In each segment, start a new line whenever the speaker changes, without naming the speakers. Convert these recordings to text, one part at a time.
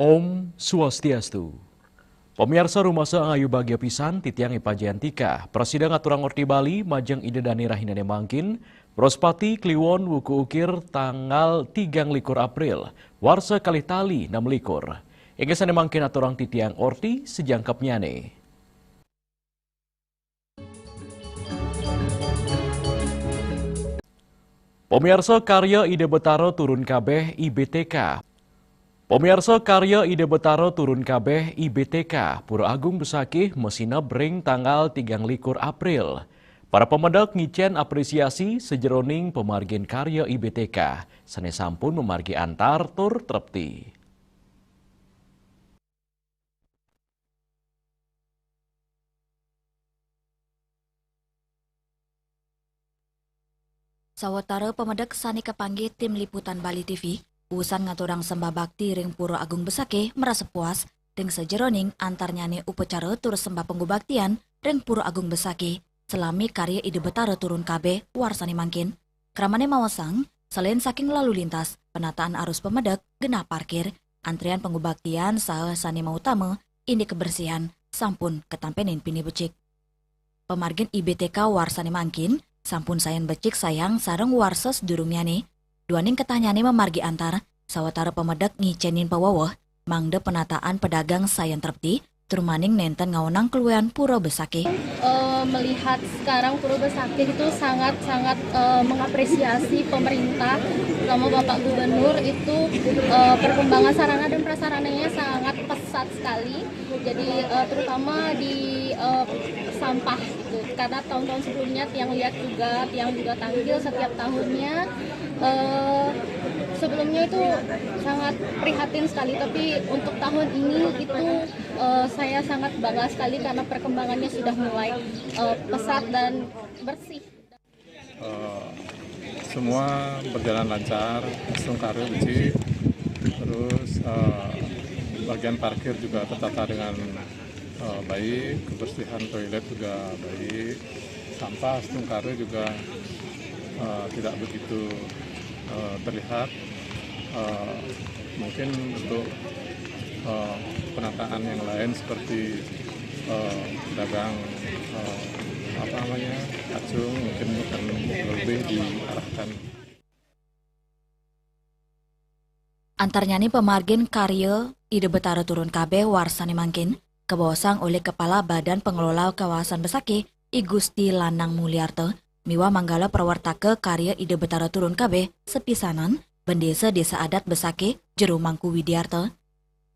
Om Swastiastu. Pemirsa rumah Ayu Bahagia Pisan titiang ipajantika, Presiden aturang orti Bali, Majeng Ide Dani Rahinane Mangkin, Prospati Kliwon Wuku Ukir tanggal 3 April, Warsa Kalih Tali 6 likur. Ingesane mangkin aturang titiang orti sejangkapnyane. Pemirsa karya Ide Betaro turun kabeh IBTK. Pemirsa karya Ide Betaro turun kabeh IBTK, Pura Agung Besakih mesina bring tanggal 3 April. Para pemedak ngicen apresiasi sejeroning pemargin karya IBTK, sane sampun memargi antar tur trepti.
Sawetara pemedak sani kepanggih tim liputan Bali TV, urusan ngaturang sembah bakti ring Pura Agung Besakih merasa puas dengan sejeroning antarnyane upacara tur sembah penggubaktian ring Pura Agung Besakih selami karya Ide Betaro turun KB warsani mangkin. Kramane mawasang, selain saking lalu lintas, penataan arus pemedak, genap parkir, antrian penggubaktian saha sani utama, ini kebersihan, sampun ketampenin pini becik. Pemargin IBTK warsani mangkin, sampun sayan becik sayang sareng warses durungnyane. Duaning ketanyane memargi antar, sawatara pemedak ngicenin pawawah, mangde penataan pedagang sayan trepti, turmaning nenten ngawenang keluean Pura Besakih.
Melihat sekarang Pura Besakih itu sangat-sangat mengapresiasi pemerintah, sama Bapak Gubernur itu perkembangan sarana dan prasarananya sangat pesat sekali. Jadi terutama di sampah gitu. Karena tahun-tahun sebelumnya tiang juga tanggil setiap tahunnya. Sebelumnya itu sangat prihatin sekali, tapi untuk tahun ini itu saya sangat bangga sekali karena perkembangannya sudah mulai pesat dan bersih.
Semua berjalan lancar, sungkarnya becik, terus bagian parkir juga tertata dengan baik, kebersihan toilet juga baik, sampah sungkarnya juga tidak begitu terlihat. Mungkin untuk penataan yang lain seperti pedagang kacung mungkin akan lebih diarahkan.
Antarnyani pemargin karya Ide Betaro turun KB warsani mangkin, kebawasang oleh Kepala Badan Pengelola Kawasan Besakih, I Gusti Lanang Mulyarto, miwa manggala perwartake karya Ide Betaro turun KB sepisanan, Bendesa Desa Adat Besakih, Jero Mangku Widiarto.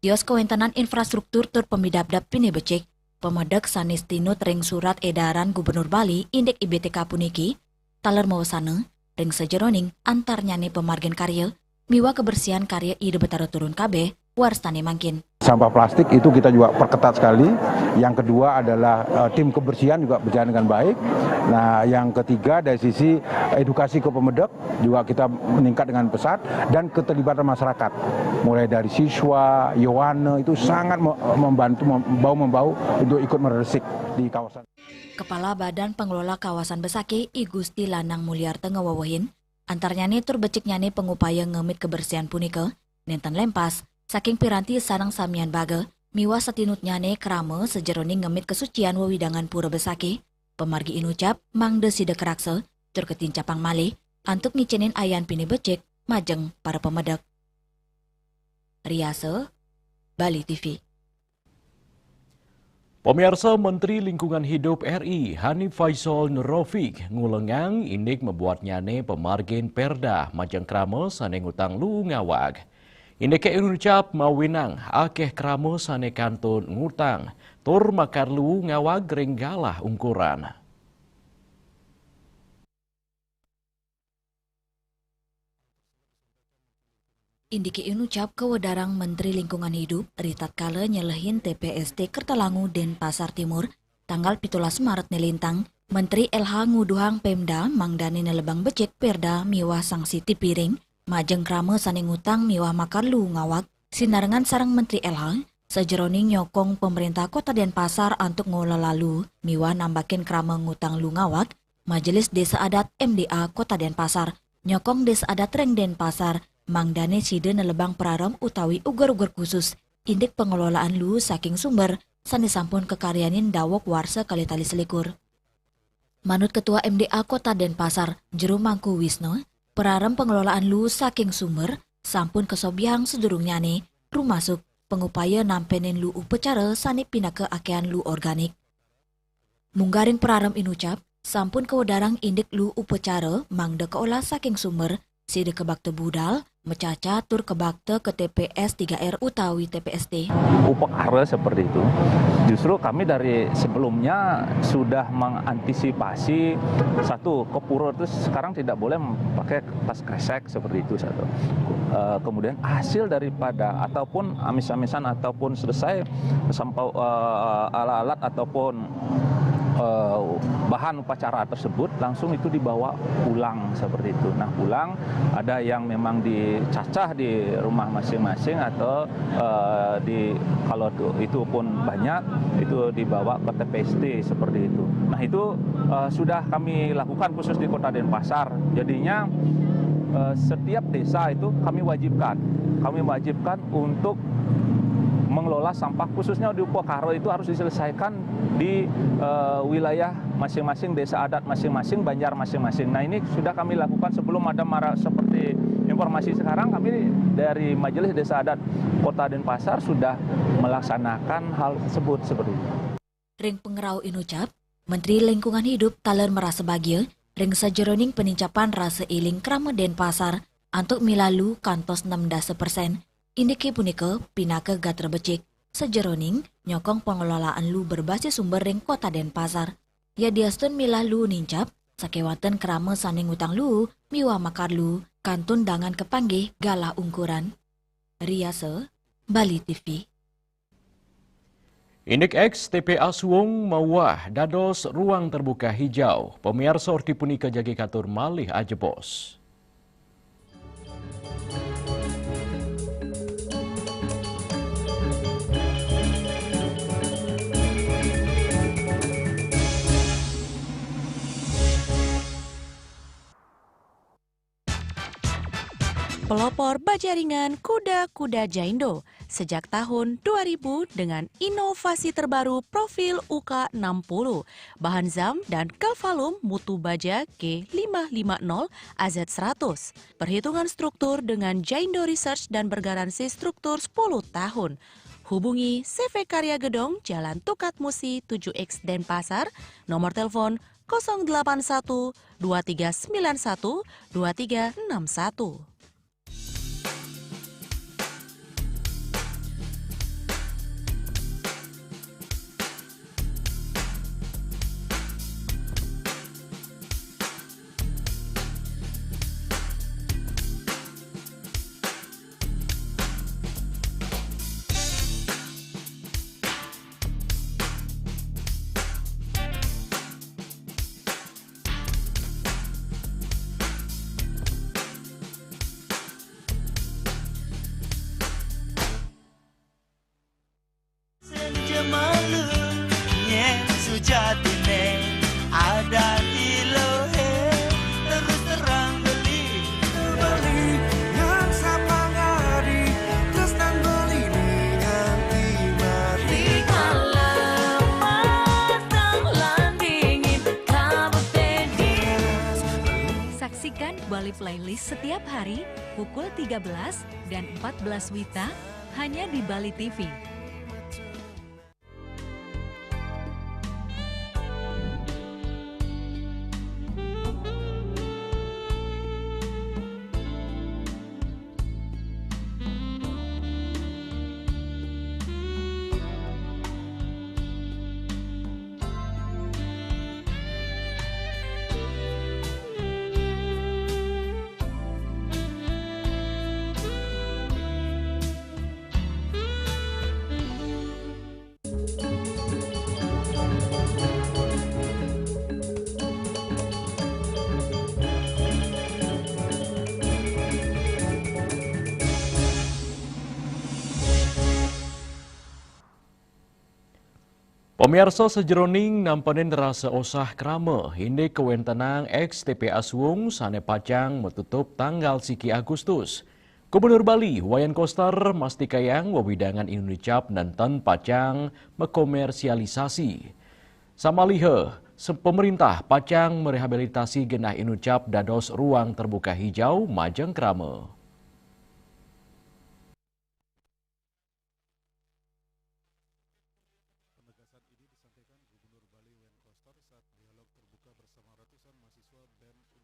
Dios Kewentenan Infrastruktur tur pemidabdab pini becik, pemedak sanis tinut ring surat edaran Gubernur Bali indek IBTK puniki, taler mawasana, ring sejeroning antarnyane pemargin karya, miwa kebersihan karya Ide Betaro turun KB, warstani mangkin.
Sampah plastik itu kita juga perketat sekali. Yang kedua adalah tim kebersihan juga berjalan dengan baik. Nah, yang ketiga dari sisi edukasi ke pemedak juga kita meningkat dengan pesat dan keterlibatan masyarakat. Mulai dari siswa, Yohane itu sangat membantu membau untuk ikut meresik di kawasan.
Kepala Badan Pengelola Kawasan Besakih, I Gusti Lanang Mulyarto ngawawahin, antarnyane tur beciknyane pengupaya ngemit kebersihan punika, nenten lempas, saking piranti sareng samian baga, miwa satinutnyane krame sejeroning ngemit kesucian wewidangan Pura Besakih, pemargi inucap mangde sida kerakse, tur ketincapang malih, antuk ngicenin ayan pini becik, majeng para pemedak. Riase, Bali TV.
Pemirsa Menteri Lingkungan Hidup RI Hanif Faisal Nurrofik ngulengang indik membuatnyane pemargin perda majeng krama sane ngutang lu ngawag. Indeke ucap mawinang akeh kramo sane kantun ngutang tur makarlu ngawag renggalah ungkuran.
Indiki ucap kewedarang Menteri Lingkungan Hidup Ritat Kale nyelehin TPST Kertalangu Denpasar Timur tanggal 17 Maret nilintang Menteri LH nguduhang Pemda mangdani nelebang becek perda miwah sanksi tipiring majeng krame sane ngutang miwah makarlu ngawak sinarengan sarang Menteri LH sejeroning nyokong pemerintah Kota Denpasar untuk ngolah lalu miwah nambakin krame ngutang lu ngawak Majelis Desa Adat MDA Kota Denpasar nyokong Desa Adat Reng Denpasar mangdane side nelebang praram utawi ugar-ugar khusus indik pengelolaan lu saking sumber sane sampun kekaryanin dawok warsa kali tali selikur. Manut Ketua MDA Kota Denpasar, Jero Mangku Wisno, praram pengelolaan lu saking sumber sampun kesobiang sedurungnya nih, rumasuk pengupaya nampenin lu upacara sane pinake akean lu organik. Munggaring praram inucap, sampun kewedarang indik lu upacara mangda keolah saking sumber side kebakte budal, mecaca tur kebakte ke TPS 3R utawi TPST.
Upekara seperti itu. Justru kami dari sebelumnya sudah mengantisipasi satu kepuro itu sekarang tidak boleh pakai tas kresek seperti itu satu. Kemudian hasil daripada ataupun amis-amisan ataupun selesai sampau alat-alat ataupun bahan upacara tersebut langsung itu dibawa pulang seperti itu. Nah pulang ada yang memang dicacah di rumah masing-masing atau kalau itu pun banyak itu dibawa ke TPST seperti itu. Nah itu sudah kami lakukan khusus di Kota Denpasar. Jadinya setiap desa itu kami wajibkan untuk mengelola sampah khususnya di Upekara itu harus diselesaikan di wilayah masing-masing, desa adat masing-masing, banjar masing-masing. Nah ini sudah kami lakukan sebelum ada seperti informasi sekarang kami dari Majelis Desa Adat Kota Denpasar sudah melaksanakan hal tersebut seperti itu.
Ring pengerau inucap, Menteri Lingkungan Hidup taler merasa bahagia ring sajeroning penincapan rasa iling krama Denpasar untuk milalu kantos 16%. Indiki punika pinake gatra becik, sejeroning nyokong pengelolaan lu berbasis sumber ring Kota Denpasar. Ya diastun milah lu nincap, sakewaten krama saning utang lu, miwa makar lu, kantun dangan kepanggih galah ungkuran. Riase, Bali TV.
Indik X TPA Suwung mawah dados ruang terbuka hijau. Pemirsa orti punika jagi katur malih ajebos.
Pelopor baja ringan kuda-kuda Jaindo sejak tahun 2000 dengan inovasi terbaru profil UK60, bahan zam dan kalvalum mutu baja G550 AZ100. Perhitungan struktur dengan Jaindo Research dan bergaransi struktur 10 tahun. Hubungi CV Karya Gedong, Jalan Tukat Musi 7X Denpasar, nomor telepon 081 2391 2361.
Ada di lohe terus terang beli yang sama ngari terus dan beli nganti mati kalau matang landingin kamu tedis.
Saksikan Bali Playlist setiap hari pukul 13 dan 14 WITA hanya di Bali TV.
Pemirsa sejeroning nampanin rasa osah krame, hindi kewentenang ex TPA Suung sane pacang metutup tanggal siki Agustus. Gubernur Bali, Wayan Koster, mastikayang wawidangan Inunicap nanten pacang mekomersialisasi. Samalihe, pemerintah pacang merehabilitasi genah Inunicap dados ruang terbuka hijau Majeng Krame.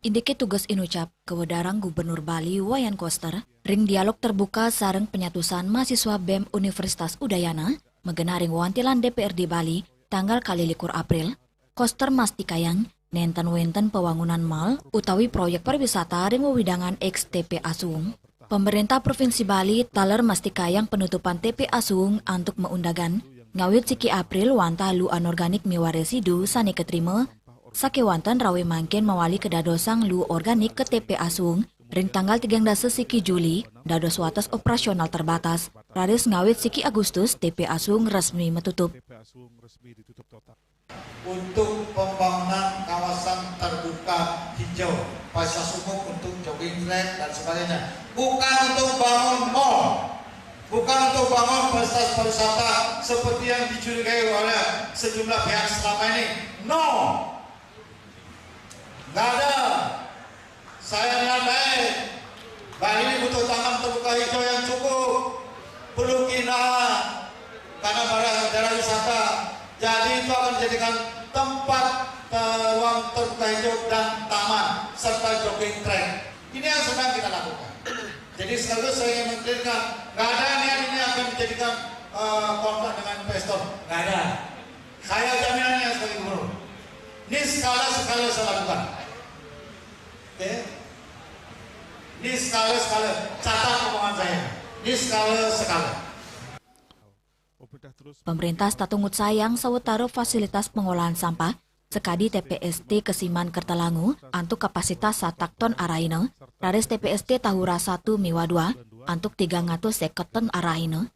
Indike tugas Inucap, kewedarang Gubernur Bali Wayan Koster, ring dialog terbuka sareng penyatusan mahasiswa BEM Universitas Udayana, mengenaring wantilan DPRD Bali, tanggal kali 1 April, Koster mastikayang, nenten wenten pewangunan mal, utawi proyek pariwisata ring wewidangan ex TPA Suung. Pemerintah Provinsi Bali taler mastikayang penutupan TPA Suung untuk meundagan, ngawit siki April wanta lu anorganik miwa residu sani keterima, sakewantan rawe mangken mawali kedadosang lu organik ke TPA Suung, ring tanggal 13 siki Juli, dados watas operasional terbatas, raris ngawit siki Agustus TPA Suung resmi metutup.
Untuk pembangunan kawasan terbuka hijau, fasilitas umum untuk jogging track dan sebagainya, bukan untuk bangun mall, bukan untuk bangun fasilitas pariwisata seperti yang dicurigai oleh sejumlah pihak selama ini. No, nggak ada. Saya lihat baik, Bali ini butuh taman terbuka hijau yang cukup, perlu kinahan karena daerah wisata. Jadi itu akan dijadikan tempat ruang terbuka hijau dan taman serta jogging track. Ini yang sedang kita lakukan. Jadi sekaligus saya ingin mengklirkan, nggak ada niat ini akan dijadikan konflik dengan investor, nggak ada. Saya jaminannya sebagai gubernur. Ini skala-skala saya lakukan. Oke? Ini skala-skala, catat omongan saya. Ini skala-skala.
Pemerintah statungut sayang sawetara fasilitas pengolahan sampah sekadi TPST Kesiman Kertalangu untuk kapasitas 1 ton araina, raris TPST Tahura 1 Miwa 2 untuk 350 ton araina.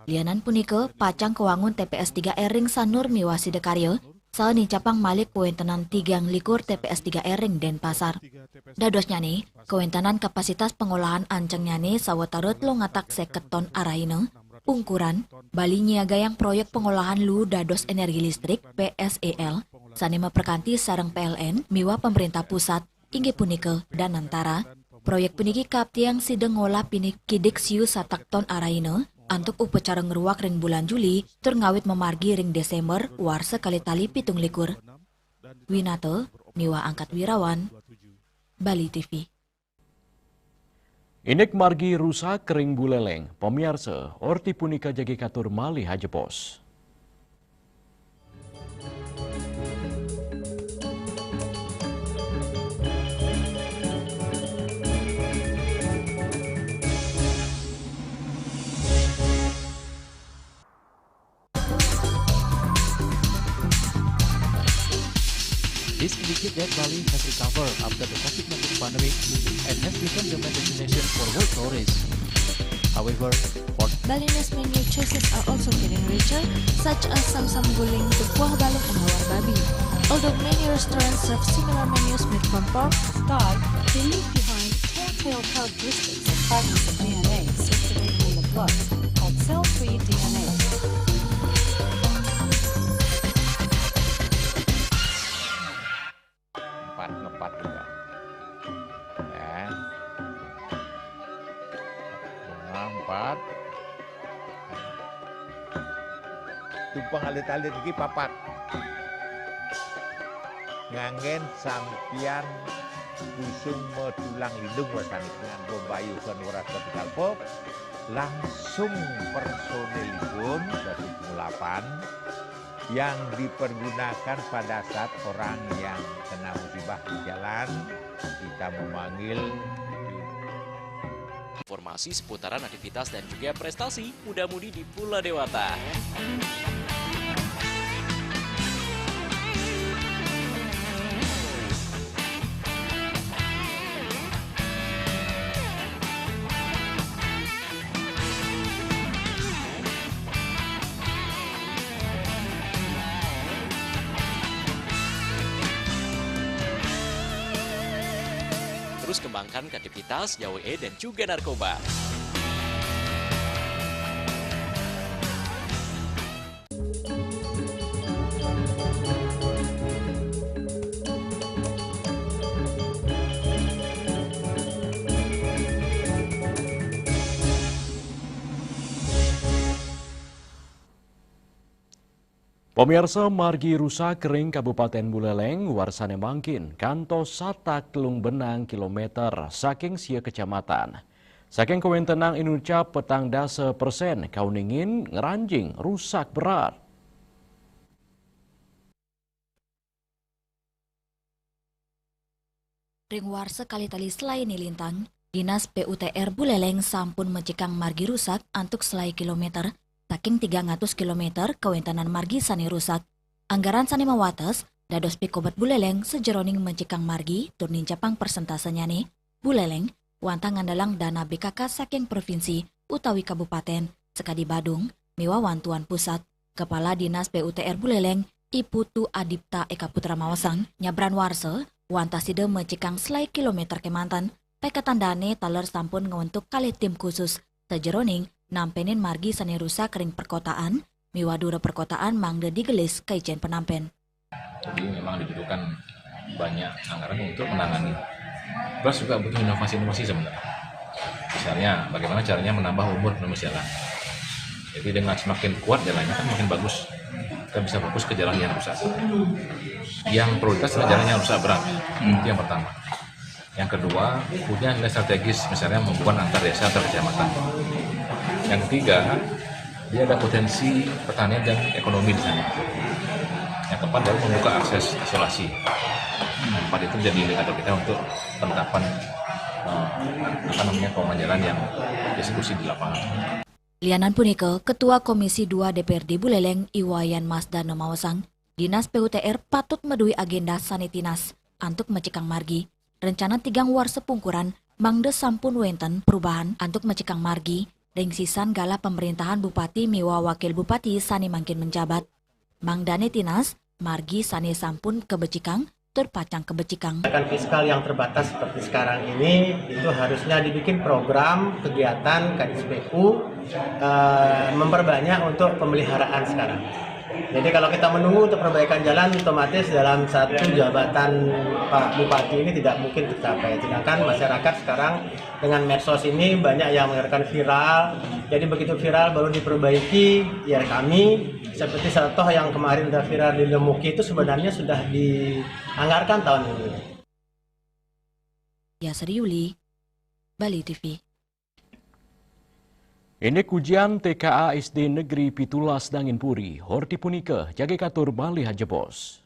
Lianan punika pacang kewangun TPS 3 Ering Sanur Miwa Sidekarya, saat capang malik kewentenan 3 likur TPS 3 Ering Denpasar. Dadosnya nih, kewentenan kapasitas pengolahan ancengnya nih sawetara 350 ton araina. Ungkuran, Bali nyiagayang proyek pengolahan lu dados energi listrik PSEL, sanema perkanti sareng PLN, miwa pemerintah pusat, inggih punika dan antara. Proyek puniki kaptiang sideng ngolah pinik kidik siu 1 ton araina, untuk upacara ngeruak ring bulan Juli, tur ngawit memargi ring Desember, war sekali tali 17. Winato, miwa angkat wirawan, Bali TV.
Inek margi rusak kering buleleng, pemirsa, orti punika jagi katur mali hajepos.
This indicates that Bali has recovered after the COVID-19 pandemic and has become the main destination for world tourists. However, for
Balinese menu choices are also getting richer, such as samsam guling, buah balong, and hawar babi. Although many restaurants serve similar menus made from pork, dog, they leave behind telltale characteristics of fragments of DNA circulating in the blood, called cell-free DNA.
Ngepat juga ya, 4 tumpang alit-alit iki 4 nganggen sampian kusung medulang lindung wasani dengan bombayu kan ora ketikal pop langsung personilipun dari 8 yang dipergunakan pada saat orang yang kena musibah di jalan, kita memanggil.
Informasi seputaran aktivitas dan juga prestasi muda-mudi di Pulau Dewata. mengembangkan kreativitas, JWE, dan juga narkoba. Pemirsa, margi rusak kering Kabupaten Buleleng, warsane mangkin, kanto satak telung benang kilometer, saking sia kecamatan. Saking kewentenang inucap petang dasa persen, kauningin ngeranjing rusak berat.
Ring warsa kali tali selain lintang, Dinas PUTR Buleleng sampun mencikang margi rusak antuk selai kilometer, saking 300 km kewentanan margi sani rusak. Anggaran sani mawates, dados pikobat Buleleng sejeroning mencikang margi, turnin capang persentasenya nih, Buleleng, wantang ngandalang dana BKK saking provinsi, utawi kabupaten, sekadi Badung, miwa wantuan pusat. Kepala Dinas PUTR Buleleng, Iputu Adipta Eka Putra Mawasang, nyabran warse, wantaside mencikang selai kilometer kemantan, pekatan dane taler sampun ngewentuk kali tim khusus, sejeroning, nampenin margi sani rusak kering perkotaan, miwadura perkotaan mangde digelis ke ijen penampen.
Jadi memang dibutuhkan banyak anggaran untuk menangani. Plus juga butuh inovasi-inovasi sebenarnya. Misalnya bagaimana caranya menambah umur penemus jalan. Jadi dengan semakin kuat jalannya kan makin bagus. Kita bisa fokus ke jalan yang rusak. Yang prioritas adalah jalan yang rusak berat. Itu yang pertama. Yang kedua, punya nilai strategis, misalnya membuat antar desa atau kecamatan. Yang ketiga, dia ada potensi pertanian dan ekonomi di sana. Yang keempat adalah membuka akses isolasi. Empat itu menjadi indikator kita untuk penetapan pengaman jalan yang eksekusi di lapangan.
Lianan punika, Ketua Komisi 2 DPRD Buleleng Iwayan Masdana Mawasang, Dinas PUTR patut medui agenda sanitinas antuk mencikang margi. Rencana tigang warse pungkuran mangde sampun wenten perubahan antuk mencikang margi. Ring sisan gala pemerintahan Bupati miwa Wakil Bupati sani mangkin menjabat. Mangdane tinas, margi sani sampun kebecikang, terpacang kebecikang.
Kebijakan fiskal yang terbatas seperti sekarang ini, itu harusnya dibikin program kegiatan KDSPU memperbanyak untuk pemeliharaan sekarang. Jadi kalau kita menunggu untuk perbaikan jalan, otomatis dalam satu jabatan Pak Bupati ini tidak mungkin tercapai. Sedangkan masyarakat sekarang dengan medsos ini banyak yang mengatakan viral. Jadi begitu viral baru diperbaiki. Ya kami seperti contoh yang kemarin sudah viral di Lemuki itu sebenarnya sudah dianggarkan tahun ini.
Yasri Yuli, Bali TV.
Ini ujian TKA SD Negeri Pitulas Dangin Puri, horti punika, jage katur Bali hajebos.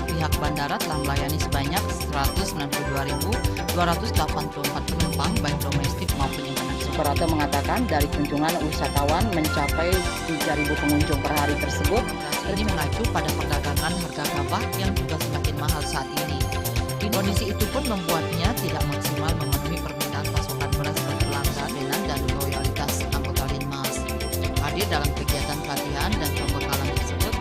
Pihak bandara telah melayani sebanyak 192.284 penumpang baik domestik maupun internasional.
Operator mengatakan dari kunjungan wisatawan mencapai 3.000 pengunjung per hari tersebut.
Ini mengacu pada perdagangan harga gabah yang juga semakin mahal saat ini. Kondisi itu pun membuatnya tidak maksimal memenuhi permintaan pasokan beras ke pelanggan dan loyalitas anggota Linmas. Hadir dalam kegiatan pelatihan dan pembekalan tersebut,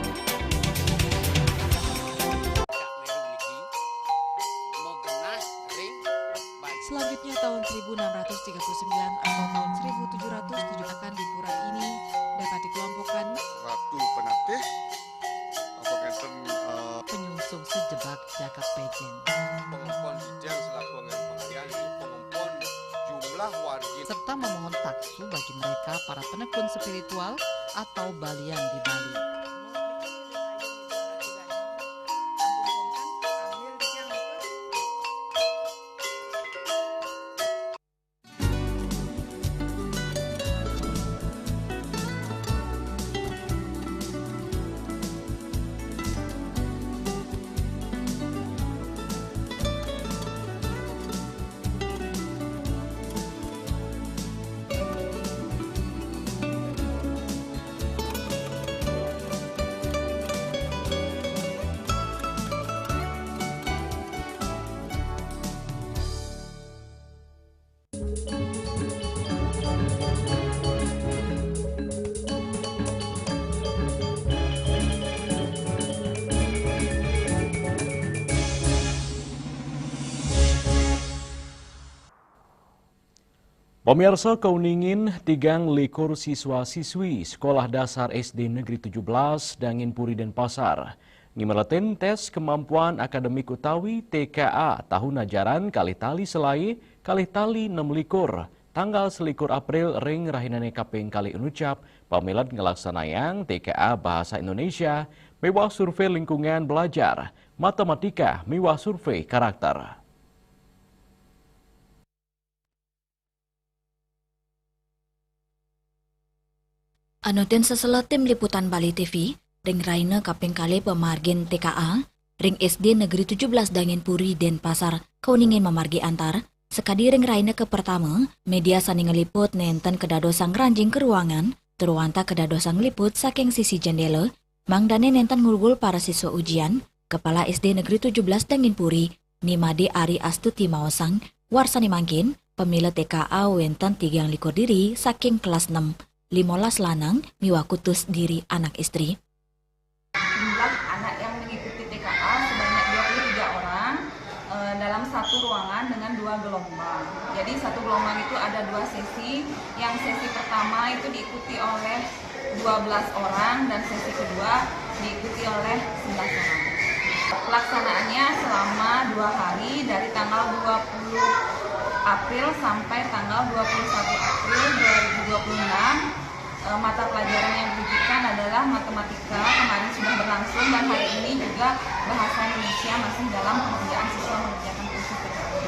selanjutnya tahun 1639 atau tahun 1707 akan di pura ini dapat dikelompokkan
Ratu Penatih
penyungsung sejebak Jakab Pejen,
pengempon Dijang selaku pengalian pengempon jumlah warga
serta memohon taksu bagi mereka para penekun spiritual atau balian di Bali.
Pemirsa Kauningin 3 likur siswa-siswi Sekolah Dasar SD Negeri 17 Dangin Puri Denpasar ngimeletin tes kemampuan akademik utawi TKA tahun ajaran kali tali selai kali tali 6 likur tanggal 1 April ring rahinane kaping kali unucap pamilat ngelaksanayang TKA Bahasa Indonesia mewah survei lingkungan belajar matematika mewah survei karakter.
Anoten sesela tim liputan Bali TV, ring raina kaping kali pemargin TKA, ring SD Negeri 17 Dangin Puri Denpasar, Kauningin memargi antar, sekadi ring raina ke pertama, media sani ngeliput nenten kedadosang ranjing ke ruangan, teruanta kedadosang liput saking sisi jendela, mangdane nenten ngulgul para siswa ujian, Kepala SD Negeri 17 Dangin Puri, Nimade Ari Astuti Maosang, warsani mangkin, pemilih TKA wenten 3 likur diri saking kelas 6. 15 lanang miwa kutus diri anak istri.
Jumlah anak yang mengikuti TKA sebanyak 23 orang dalam satu ruangan dengan 2 gelombang. Jadi satu gelombang itu ada 2 sesi. Yang sesi pertama itu diikuti oleh 12 orang dan sesi kedua diikuti oleh 11 orang. Pelaksanaannya selama 2 hari dari tanggal 20 April sampai tanggal 21 April 2026. Mata pelajaran yang diujikan adalah matematika, kemarin sudah berlangsung dan hari ini juga bahasa Indonesia masih dalam pengerjaan siswa mengerjakan kursus TKA.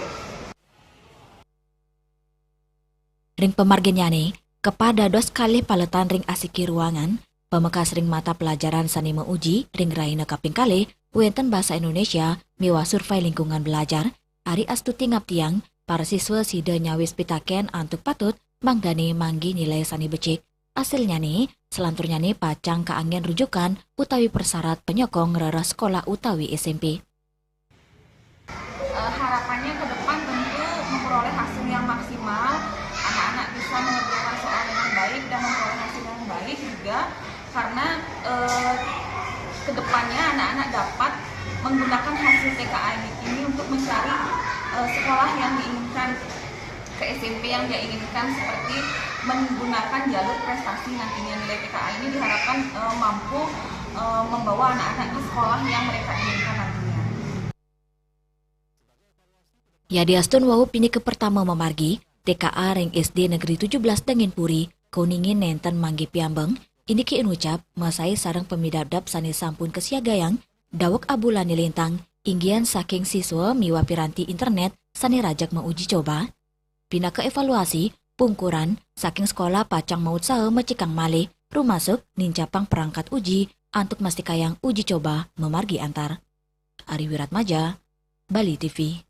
Ring pemarginnya nih, kepada 2 kali paletan ring asiki ruangan, pemekas ring mata pelajaran sani menguji ring raina kaping kali, wenten bahasa Indonesia, miwa survei lingkungan belajar, Ari Astuti ngaptiang, para siswa sida nyawis pitaken antuk patut, mangdane manggi nilai sani becik. Hasilnya nih, selanturnya nih pacang keanggen rujukan utawi persyarat penyokong rara sekolah utawi SMP.
Harapannya ke depan tentu memperoleh hasil yang maksimal, anak-anak bisa mengerjakan soal dengan baik dan memperoleh hasil yang baik juga, karena ke depannya anak-anak dapat menggunakan hasil TKA ini untuk mencari sekolah yang diinginkan, ke SMP yang dia inginkan, seperti menggunakan jalur prestasi. Nantinya nilai TKA ini diharapkan mampu membawa anak-anak ke sekolah yang mereka inginkan nantinya.
Yadiastun wau pini ke pertama memargi, TKA ring SD Negeri 17 Dangin Puri, Kauningin nenten manggi piambeng, ini ki ucap masai sarang pemidadap sani sampun kesiagayang, dawak abulani lintang, inggian saking siswa miwa piranti internet sani rajak menguji coba. Pina ke evaluasi, pungkuran, saking sekolah pacang maut sahe mecikang malih, rumasuk nincapang perangkat uji, antuk mastikayang uji coba memargi antar. Ari Wiratmaja, Bali TV.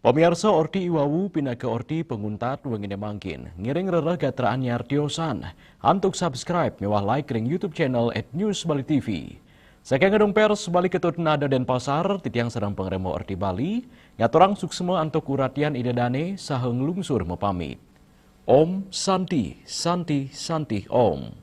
Pemirsa Orti Iwawu pina ke Orti penguntat wengine mangkin, ngiring rereh gatraan nyartiosan, antuk subscribe mewah like ring YouTube channel @News Bali TV. Saking gedung pers Bali Ketut Nada Denpasar, titiang sedang pengremo Orti Bali, ngaturang suksema antuk uratian idedane saheng lungsur mepamit. Om Santi, Santi, Santi Om.